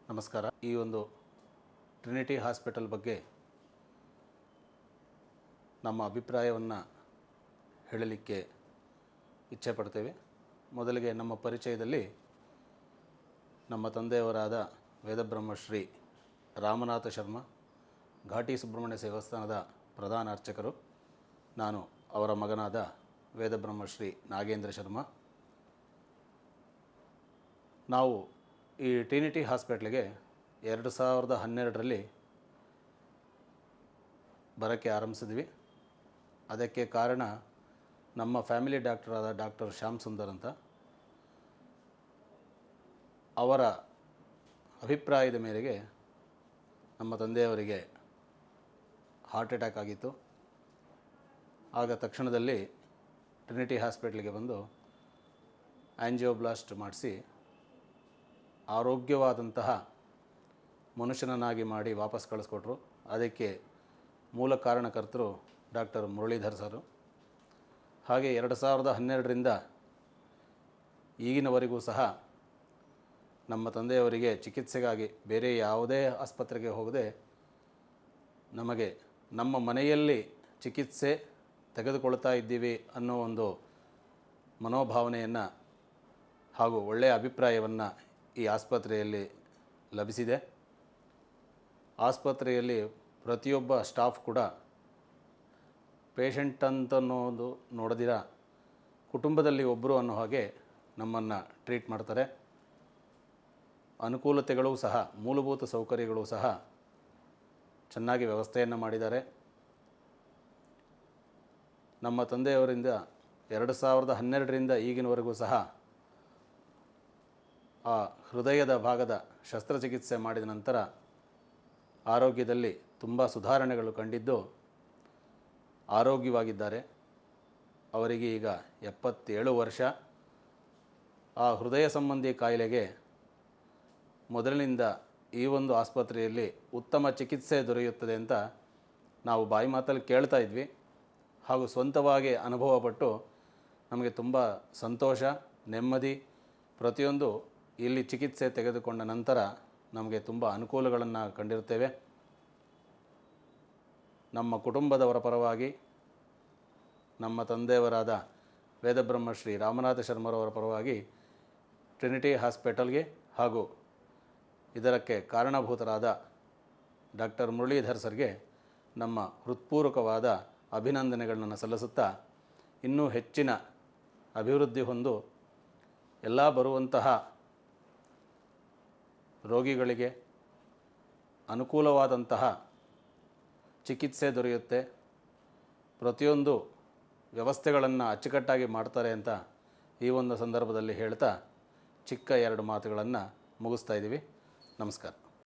ನಮಸ್ಕಾರ. ಈ ಒಂದು ಟ್ರಿನಿಟಿ ಹಾಸ್ಪಿಟಲ್ ಬಗ್ಗೆ ನಮ್ಮ ಅಭಿಪ್ರಾಯವನ್ನು ಹೇಳಲಿಕ್ಕೆ ಇಚ್ಛೆ ಪಡ್ತೇವೆ. ಮೊದಲಿಗೆ ನಮ್ಮ ಪರಿಚಯದಲ್ಲಿ ನಮ್ಮ ತಂದೆಯವರಾದ ವೇದಬ್ರಹ್ಮಶ್ರೀ ರಾಮನಾಥ ಶರ್ಮ, ಘಾಟಿ ಸುಬ್ರಹ್ಮಣ್ಯ ದೇವಸ್ಥಾನದ ಪ್ರಧಾನ ಅರ್ಚಕರು. ನಾನು ಅವರ ಮಗನಾದ ವೇದಬ್ರಹ್ಮಶ್ರೀ ನಾಗೇಂದ್ರ ಶರ್ಮ. ನಾವು ಈ ಟ್ರಿನಿಟಿ ಹಾಸ್ಪಿಟ್ಲಿಗೆ 2012ರಲ್ಲಿ ಬರೋಕ್ಕೆ ಆರಂಭಿಸಿದ್ವಿ. ಅದಕ್ಕೆ ಕಾರಣ ನಮ್ಮ ಫ್ಯಾಮಿಲಿ ಡಾಕ್ಟರಾದ ಡಾಕ್ಟರ್ ಶ್ಯಾಮ್ ಸುಂದರ್ ಅಂತ. ಅವರ ಅಭಿಪ್ರಾಯದ ಮೇರೆಗೆ ನಮ್ಮ ತಂದೆಯವರಿಗೆ ಹಾರ್ಟ್ ಅಟ್ಯಾಕ್ ಆಗಿತ್ತು. ಆಗ ತಕ್ಷಣದಲ್ಲಿ ಟ್ರಿನಿಟಿ ಹಾಸ್ಪಿಟ್ಲಿಗೆ ಬಂದು ಆಂಜಿಯೋಬ್ಲಾಸ್ಟ್ ಮಾಡಿಸಿ ಆರೋಗ್ಯವಾದಂತಹ ಮನುಷ್ಯನನ್ನಾಗಿ ಮಾಡಿ ವಾಪಸ್ ಕಳಿಸ್ಕೊಟ್ರು. ಅದಕ್ಕೆ ಮೂಲ ಕಾರಣಕರ್ತರು ಡಾಕ್ಟರ್ ಮುರಳೀಧರ್ ಸರು. ಹಾಗೆ 2012ರಿಂದ ಈಗಿನವರೆಗೂ ಸಹ ನಮ್ಮ ತಂದೆಯವರಿಗೆ ಚಿಕಿತ್ಸೆಗಾಗಿ ಬೇರೆ ಯಾವುದೇ ಆಸ್ಪತ್ರೆಗೆ ಹೋಗದೆ ನಮಗೆ ನಮ್ಮ ಮನೆಯಲ್ಲಿ ಚಿಕಿತ್ಸೆ ತೆಗೆದುಕೊಳ್ತಾ ಇದ್ದೀವಿ ಅನ್ನೋ ಒಂದು ಮನೋಭಾವನೆಯನ್ನು ಹಾಗೂ ಒಳ್ಳೆಯ ಅಭಿಪ್ರಾಯವನ್ನು ಈ ಆಸ್ಪತ್ರೆಯಲ್ಲಿ ಲಭಿಸಿದೆ. ಆಸ್ಪತ್ರೆಯಲ್ಲಿ ಪ್ರತಿಯೊಬ್ಬ ಸ್ಟಾಫ್ ಕೂಡ ಪೇಷಂಟ್ ಅಂತನ್ನೋದು ನೋಡದಿರ ಕುಟುಂಬದಲ್ಲಿ ಒಬ್ಬರು ಅನ್ನೋ ಹಾಗೆ ನಮ್ಮನ್ನು ಟ್ರೀಟ್ ಮಾಡ್ತಾರೆ. ಅನುಕೂಲತೆಗಳು ಸಹ, ಮೂಲಭೂತ ಸೌಕರ್ಯಗಳು ಸಹ ಚೆನ್ನಾಗಿ ವ್ಯವಸ್ಥೆಯನ್ನು ಮಾಡಿದ್ದಾರೆ. ನಮ್ಮ ತಂದೆಯವರಿಂದ 2012ರಿಂದ ಈಗಿನವರೆಗೂ ಸಹ ಆ ಹೃದಯದ ಭಾಗದ ಶಸ್ತ್ರಚಿಕಿತ್ಸೆ ಮಾಡಿದ ನಂತರ ಆರೋಗ್ಯದಲ್ಲಿ ತುಂಬ ಸುಧಾರಣೆಗಳು ಕಂಡಿದ್ದು ಆರೋಗ್ಯವಾಗಿದ್ದಾರೆ. ಅವರಿಗೆ ಈಗ 77 ವರ್ಷ. ಆ ಹೃದಯ ಸಂಬಂಧಿ ಕಾಯಿಲೆಗೆ ಮೊದಲಿನಿಂದ ಈ ಒಂದು ಆಸ್ಪತ್ರೆಯಲ್ಲಿ ಉತ್ತಮ ಚಿಕಿತ್ಸೆ ದೊರೆಯುತ್ತದೆ ಅಂತ ನಾವು ಬಾಯಿ ಮಾತಲ್ಲಿ ಕೇಳ್ತಾ ಇದ್ವಿ ಹಾಗೂ ಸ್ವಂತವಾಗಿ ಅನುಭವಪಟ್ಟು ನಮಗೆ ತುಂಬ ಸಂತೋಷ, ನೆಮ್ಮದಿ, ಪ್ರತಿಯೊಂದು ಇಲ್ಲಿ ಚಿಕಿತ್ಸೆ ತೆಗೆದುಕೊಂಡ ನಂತರ ನಮಗೆ ತುಂಬ ಅನುಕೂಲಗಳನ್ನು ಕಂಡಿರುತ್ತೇವೆ. ನಮ್ಮ ಕುಟುಂಬದವರ ಪರವಾಗಿ, ನಮ್ಮ ತಂದೆಯವರಾದ ವೇದಬ್ರಹ್ಮಶ್ರೀ ರಾಮನಾಥ ಶರ್ಮರವರ ಪರವಾಗಿ ಟ್ರಿನಿಟಿ ಹಾಸ್ಪಿಟಲ್ಗೆ ಹಾಗೂ ಇದಕ್ಕೆ ಕಾರಣಭೂತರಾದ ಡಾಕ್ಟರ್ ಮುರಳೀಧರ್ ಸರ್ಗೆ ನಮ್ಮ ಹೃತ್ಪೂರ್ವಕವಾದ ಅಭಿನಂದನೆಗಳನ್ನು ಸಲ್ಲಿಸುತ್ತಾ, ಇನ್ನೂ ಹೆಚ್ಚಿನ ಅಭಿವೃದ್ಧಿ ಹೊಂದು ಎಲ್ಲ ಬರುವಂತಹ ರೋಗಿಗಳಿಗೆ ಅನುಕೂಲವಾದಂತಹ ಚಿಕಿತ್ಸೆ ದೊರೆಯುತ್ತೆ, ಪ್ರತಿಯೊಂದು ವ್ಯವಸ್ಥೆಗಳನ್ನು ಅಚ್ಚುಕಟ್ಟಾಗಿ ಮಾಡ್ತಾರೆ ಅಂತ ಈ ಒಂದು ಸಂದರ್ಭದಲ್ಲಿ ಹೇಳ್ತಾ ಚಿಕ್ಕ 2 ಮಾತುಗಳನ್ನು ಮುಗಿಸ್ತಾ ಇದ್ದೀವಿ. ನಮಸ್ಕಾರ.